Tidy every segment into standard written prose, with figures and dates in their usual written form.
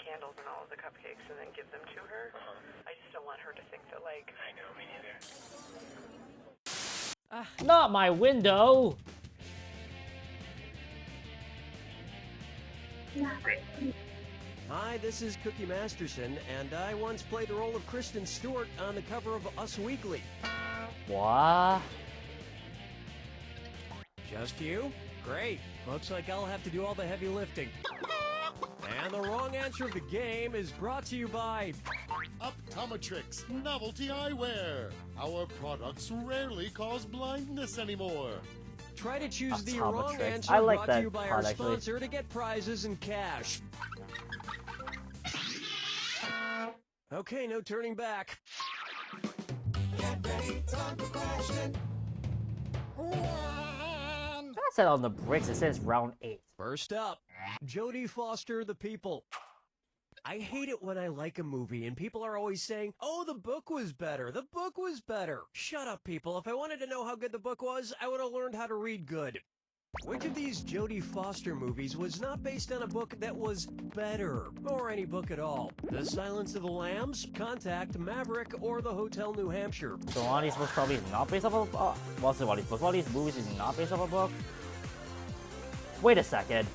candles and all of the cupcakes and then give them to her. I just don't want her to think that, like... I know, me neither. Not my window! Hi, this is Cookie Masterson, and I once played the role of Kristen Stewart on the cover of Us Weekly. What? Just you? Great. Looks like I'll have to do all the heavy lifting. And the wrong answer of the game is brought to you by... Optome-Tricks Novelty Eyewear. Our products rarely cause blindness anymore. Try to choose the wrong Optome-Tricks. answer I like brought that to you by our pod, actually. sponsor to get prizes and cash. Okay, no turning back. Get ready, time for question. I said on the bricks, it says round 8. First up, Jodie Foster, The People. I hate it when I like a movie and people are always saying, oh, the book was better, the book was better. Shut up, people. If I wanted to know how good the book was, I would have learned how to read good. Which of these Jodie Foster movies was not based on a book that was better, or any book at all? The Silence of the Lambs, Contact, Maverick, or The Hotel New Hampshire? So one of these books probably is not based off of one of these books. One of these movies is not based off a book. Wait a second.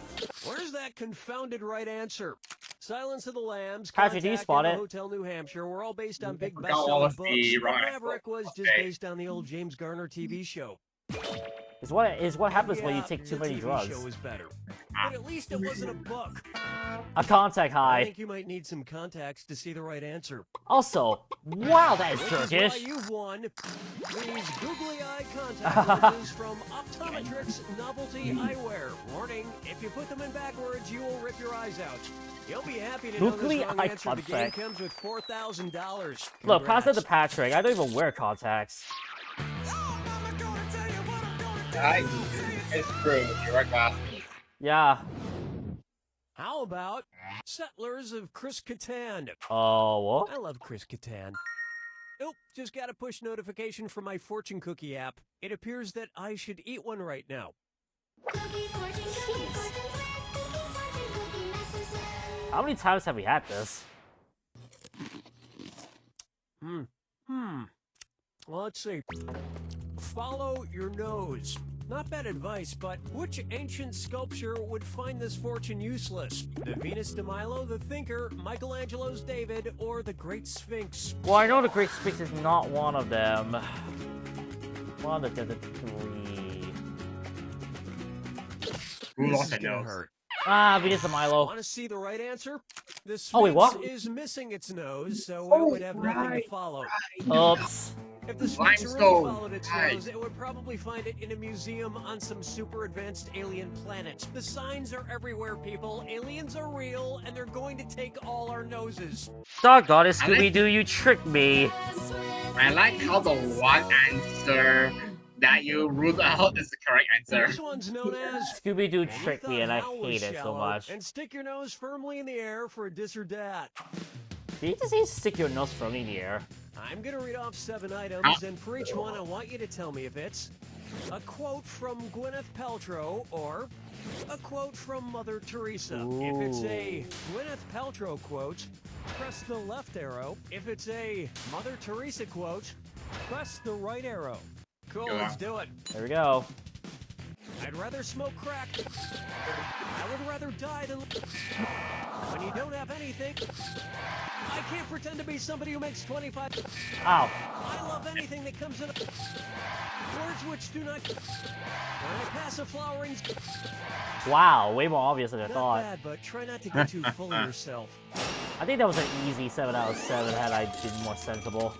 Where's that confounded right answer? Silence of the Lambs, Patrick, do you Contact, spot and it? The Hotel New Hampshire were all based on big forgot all best-selling of books, the but wrong Maverick was just Okay. based on the old James Garner TV show. Is what happens when you Yeah, take too the many TV drugs. show was better. But at least it wasn't a book. A contact I high. think you might need some contacts to see the right answer. Also, wow, that is Which is why Turkish. you've won these googly-eyed contact lenses from Optome-Tricks Novelty Eyewear. Warning, if you put them in backwards, you will rip your eyes out. You'll be happy to know this wrong Googly-eyed answer. The game contact. comes with $4,000. Look, pass it to Congrats. Patrick. I don't even wear contacts. It's true. You're right, boss. Yeah. How about Settlers of Chris Kattan? Oh, what? I love Chris Kattan. Nope, just got a push notification from my fortune cookie app. It appears that I should eat one right now. How many times have we had this? Well, let's see. Follow your nose. Not bad advice, but which ancient sculpture would find this fortune useless? The Venus de Milo, the Thinker, Michelangelo's David, or the Great Sphinx? Well, I know the Great Sphinx is not one of them. One of the three. Who This lost is a gonna nose? hurt. Ah, Venus de Milo. Want to see the right answer? The Sphinx Oh, wait, what? is missing its nose, so it would have nothing to follow. Oops. If the Sphinx really Limestone. followed its Right. nose, it would probably find it in a museum on some super advanced alien planet. The signs are everywhere, people. Aliens are real, and they're going to take all our noses. Doggone it, Scooby-Doo, you tricked me. I like how the one answer that you ruled out is the correct answer. This one's known as... Scooby-Doo And you tricked me, thought and I hell was hate it so shallow, much. And stick your nose firmly in the air for a dis or dat. Did you just say stick your nose firmly in the air? I'm gonna read off 7 items, and for each one, I want you to tell me if it's a quote from Gwyneth Paltrow or a quote from Mother Teresa. If it's a Gwyneth Paltrow quote, press the left arrow. If it's a Mother Teresa quote, press the right arrow. Cool, Yeah. let's do it. There we go. I'd rather smoke crack. I would rather die than... When you don't have anything, I can't pretend to be somebody who makes 25... Ow. I love anything that comes in... Words which do not... When I pass a flowering... Wow, way more obvious than I Not thought. bad, but try not to get too full of yourself. I think that was an easy 7 out of 7 had I been more sensible.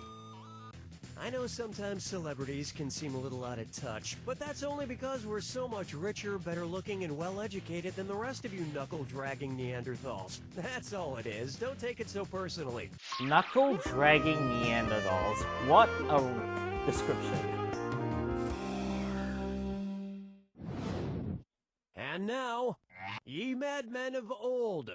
I know sometimes celebrities can seem a little out of touch, but that's only because we're so much richer, better looking, and well educated than the rest of you knuckle-dragging Neanderthals. That's all it is. Don't take it so personally. Knuckle-dragging Neanderthals. What a description. And now, ye madmen of old.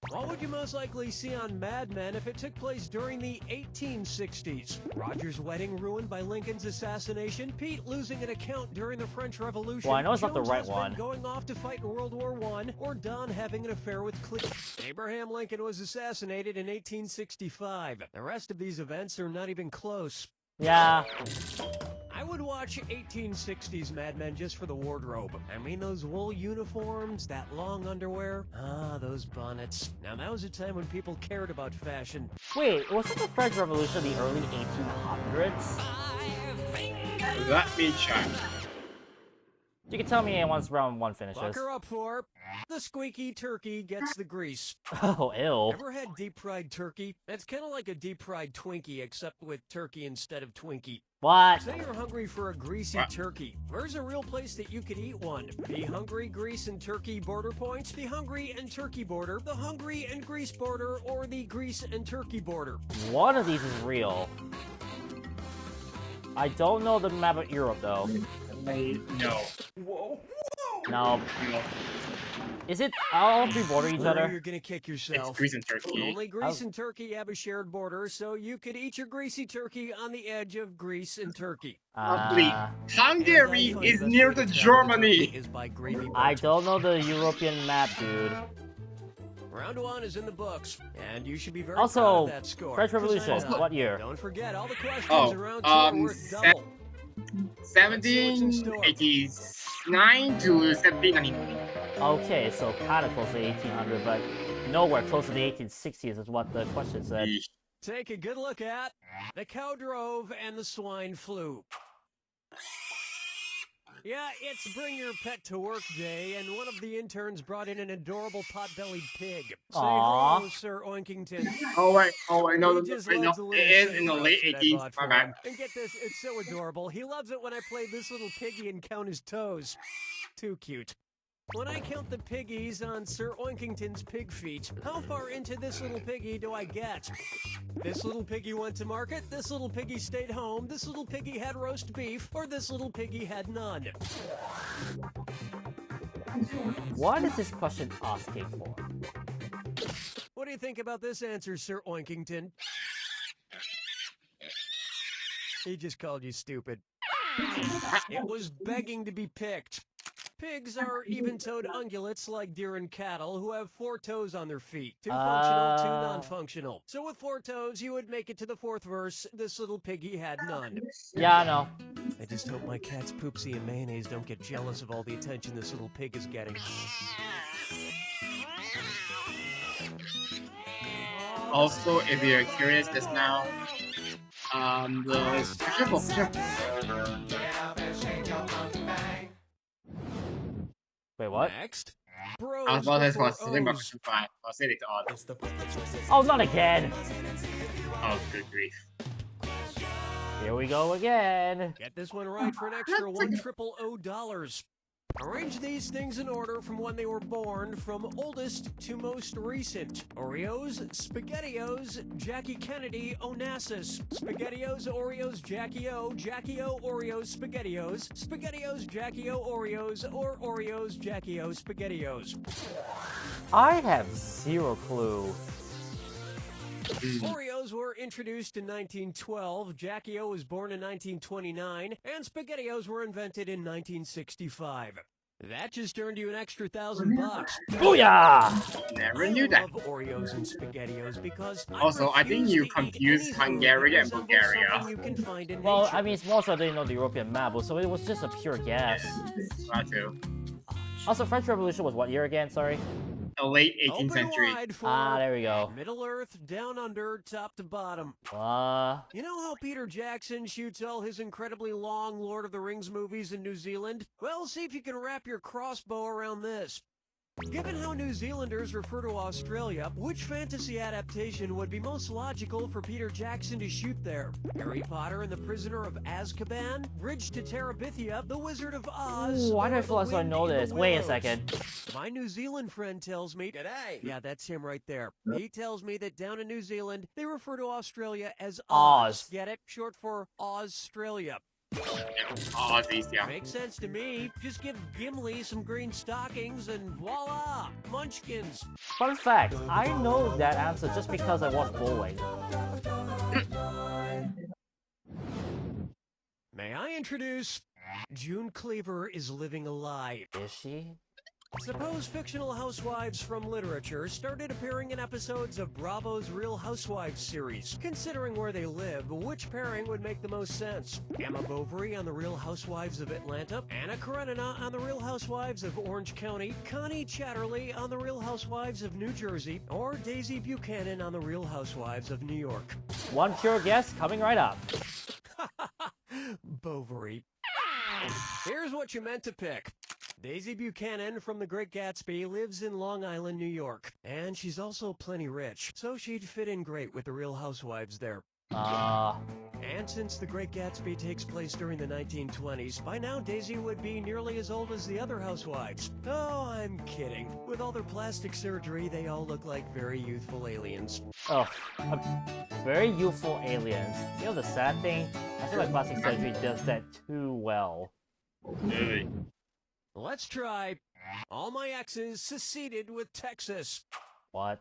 What would you most likely see on Mad Men if it took place during the 1860s? Roger's wedding ruined by Lincoln's assassination, Pete losing an account during the French Revolution, Well, I know it's not the Joan's right husband one. going off to fight in World War I, or Don having an affair with Cleveland. Abraham Lincoln was assassinated in 1865. The rest of these events are not even close. Yeah. I would watch 1860s Mad Men just for the wardrobe. I mean, those wool uniforms, that long underwear. Ah, those bonnets. Now, that was a time when people cared about fashion. Wait, wasn't the French Revolution the early 1800s? Let me check. You can tell me once round 1 finishes. Buck her up for the squeaky turkey gets the grease. Oh, ill. Ever had deep-fried turkey? It's kind of like a deep-fried Twinkie, except with turkey instead of Twinkie. What? Say you're hungry for a greasy turkey. Where's a real place that you could eat one? Be Hungry, Grease, and Turkey Border Points, the Hungry and Turkey Border, the Hungry and Grease Border, or the Grease and Turkey Border. One of these is real. I don't know the map of Europe, though. No. No. No. Is it all 3 border each Or other? you're gonna kick It's yourself. Greece and Turkey. Only Greece and Turkey have a shared border, so you could eat your greasy turkey on the edge of Greece and Turkey. Lovely. Hungary And I is find the near best way to to travel to Germany. Turkey is by gravy I boat. don't know the European map, dude. Round 1 is in the books, and you should be very Also, proud of that score. French 'cause I'm Revolution, not. what year? Don't forget, all the questions Oh, around 2 are worth double. 1789 to 1799. Okay, so kinda close to 1800, but nowhere close to the 1860s is what the question said. Yeesh. Take a good look at the cow drove and the swine flew. Yeah, it's Bring Your Pet to Work Day, and one of the interns brought in an adorable pot-bellied pig. Say Aw. hello, Sir Oinkington. Oh wait, no, He just wait, no. loves the It little is shitty in the roast late that I 18th. bought My for bad. him. And get this, it's so adorable. He loves it when I play this little piggy and count his toes. Too cute. When I count the piggies on Sir Oinkington's pig feet, how far into this little piggy do I get? This little piggy went to market, this little piggy stayed home, this little piggy had roast beef, or this little piggy had none. What is this question asking for? What do you think about this answer, Sir Oinkington? He just called you stupid. It was begging to be picked. Pigs are even-toed ungulates like deer and cattle who have 4 toes on their feet. 2 functional, 2 non-functional. So with 4 toes, you would make it to the 4th verse. This little piggy had none. Yeah, I know. I just hope my cat's poopsie and mayonnaise don't get jealous of all the attention this little pig is getting. Also, if you're curious just now, the triple. Wait, what? Next. Bros I was about to say before something about O's. question 5. I'll say it to odd. Oh, not again! Oh, good grief. Here we go again. Get this one right for an extra $1,000,000. Arrange these things in order from when they were born, from oldest to most recent. Oreos, SpaghettiOs, Jackie Kennedy, Onassis. SpaghettiOs, Oreos, Jackie-O, Jackie-O, Oreos, SpaghettiOs. SpaghettiOs, Jackie-O, Oreos, or Oreos, Jackie-O, SpaghettiOs. I have 0 clue. Oreos were introduced in 1912, Jackie-O was born in 1929, and SpaghettiOs were invented in 1965. That just earned you an extra $1,000. Booyah! Never knew that. I love Oreos and SpaghettiOs because Also, I think refuse you to eat confused any food Hungary that and resembles Bulgaria. something you can find in Well, nature. I mean, most I didn't know the European map, so it was just a pure guess. That too. Also, French Revolution was what year again? Sorry. The late 18th Open century. wide for Ah, there we go. Middle Earth, down under, top to bottom. Uh, You know how Peter Jackson shoots all his incredibly long Lord of the Rings movies in New Zealand? Well, see if you can wrap your crossbow around this. Given how New Zealanders refer to Australia, which fantasy adaptation would be most logical for Peter Jackson to shoot there? Harry Potter and the Prisoner of Azkaban? Bridge to Terabithia? The Wizard of Oz? why do or I feel The as though I Wind know in the this? Wait a Willows? second. My New Zealand friend tells me... G'day! Yeah, that's him right there. He tells me that down in New Zealand, they refer to Australia as Oz. Get it? Short for Australia. Oh, these, yeah. Makes sense to me. Just give Gimli some green stockings and voila! Munchkins! Fun fact, I know that answer just because I watched bowling. May I introduce... June Cleaver is living a lie. Is she? Suppose fictional housewives from literature started appearing in episodes of Bravo's Real Housewives series. Considering where they live, which pairing would make the most sense? Emma Bovary on The Real Housewives of Atlanta, Anna Karenina on The Real Housewives of Orange County, Connie Chatterley on The Real Housewives of New Jersey, or Daisy Buchanan on The Real Housewives of New York? One pure guess coming right up. Bovary. Here's what you meant to pick. Daisy Buchanan from The Great Gatsby lives in Long Island, New York. And she's also plenty rich, so she'd fit in great with the Real Housewives there. And since The Great Gatsby takes place during the 1920s, by now Daisy would be nearly as old as the other housewives. Oh, I'm kidding. With all their plastic surgery, they all look like very youthful aliens. Oh, very youthful aliens. You know the sad thing? I feel like plastic surgery does that too well. Really? Let's try. All my exes seceded with Texas. What?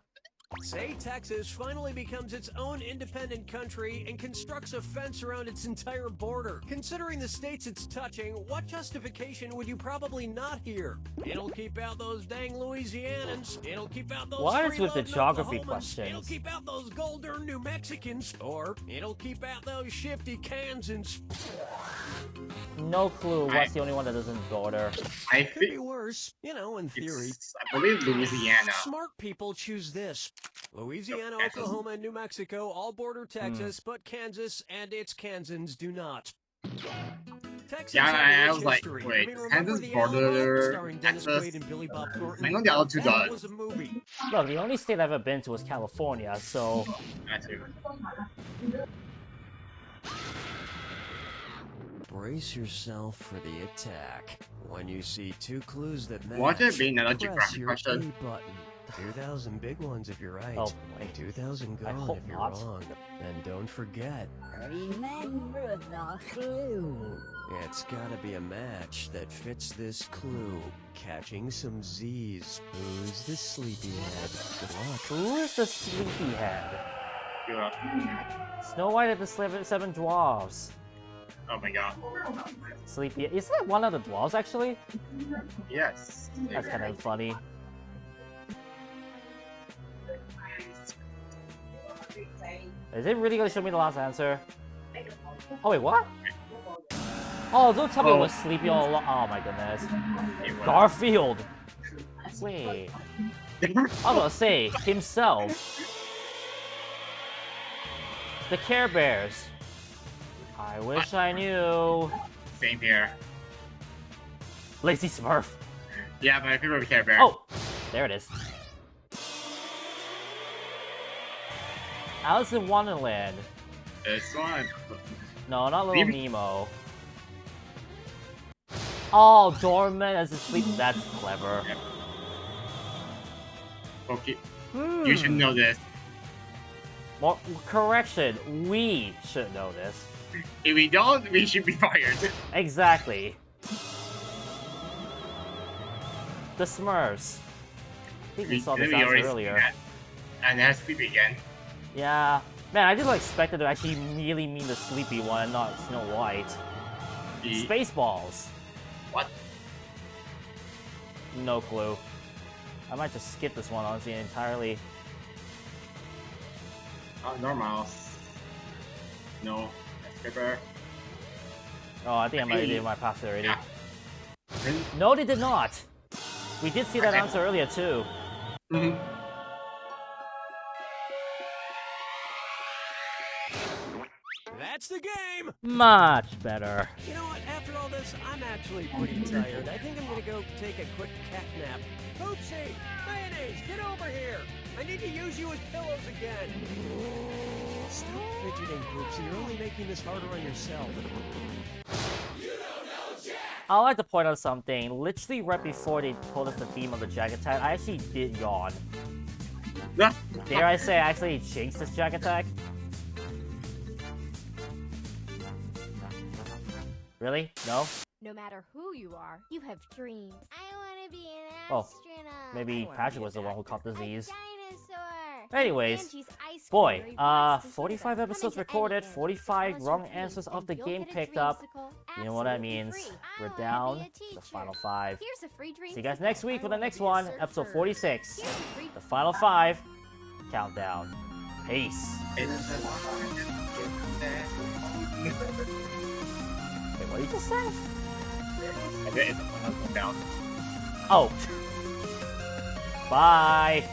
Say Texas finally becomes its own independent country and constructs a fence around its entire border. Considering the states it's touching, what justification would you probably not hear? It'll keep out those dang Louisianans. It'll keep out those What is with the freeloading geography Oklahomans. questions? It'll keep out those golden New Mexicans. Or it'll keep out those shifty Kansans. No clue what's the only one that doesn't border. I Could be think worse, you know, in theory. I believe Louisiana. Smart people choose this. Louisiana, Kansas. Oklahoma, and New Mexico all border Texas, but Kansas and its Kansans do not. Texas Yeah, had a I rich was like, history. wait, remember Kansas The border Alamo, starring Dennis Texas? Quaid and Billy Bob Thornton? I know the other two That does. was a movie. Look, the only state I've ever been to was California, so... That too. Brace yourself for the attack. When you see two clues that match, Won't it be another press geographic your question? A button. 2,000 big ones if you're right. Oh, boy. 2,000 I gone hope if you're not. wrong. And don't forget, Remember the clue. it's gotta be a match that fits this clue. Catching some Z's. Who's the sleepyhead? Good luck. Who is the sleepyhead? Yeah. Snow White and the Seven Dwarfs. Oh my god. Sleepy. Is that one of the dwarves actually? Yes. That's kind of funny. Is it really gonna show me the last answer? Oh wait, what? Oh, don't tell me it was Sleepy all along. Oh my goodness. Garfield. Wait. I was gonna say himself. The Care Bears. I wish I knew. Same here. Lazy Smurf. Yeah, my favorite Care Bear. Oh, there it is. Alice in Wonderland. This one. No, not Little Maybe- Nemo. Oh, Dorman as a sleep. That's clever. Okay. Hmm. You should know this. More correction. We should know this. If we don't, we should be fired. Exactly. The Smurfs. I think we saw this answer already seen earlier. that. And that's Sleepy again. Yeah. Man, I didn't expect it to actually really mean the sleepy one, not Snow White. Spaceballs. What? No clue. I might just skip this one, honestly, entirely. Oh, normal. No. That's Bear. Oh, I think I might have passed it already. Yeah. No, they did not. We did see that answer earlier, too. Mm-hmm. That's the game! Much better. You know what? After all this, I'm actually pretty tired. I think I'm gonna go take a quick cat nap. Oopsie! Mayonnaise, get over here! I need to use you as pillows again! Stop fidgeting, Poopsie. You're only making this harder on yourself. I'd like to point out something. Literally right before they told us the theme of the Jack Attack, I actually did yawn. Dare I say I actually jinxed this Jack Attack? Really? No? No matter who you are, you have dreams. I want to be an Oh, astronaut. maybe Patrick was the one who caught disease. Dinosaur. Anyways, Angie's ice boy, creamery wants to 45 come episodes into recorded, anything. 45 Tell us wrong your answers dreams of the and you'll game get a picked up. dreamsicle You know what that absolutely means. free. I We're wanna down be a to the teacher. final 5. Here's a free See you guys next dreamsicle. week for the I wanna next be a one, episode surfer. 46. Here's a free The final 5 countdown. Peace. Wait, what did you just say? And then it's a countdown. Oh. Bye.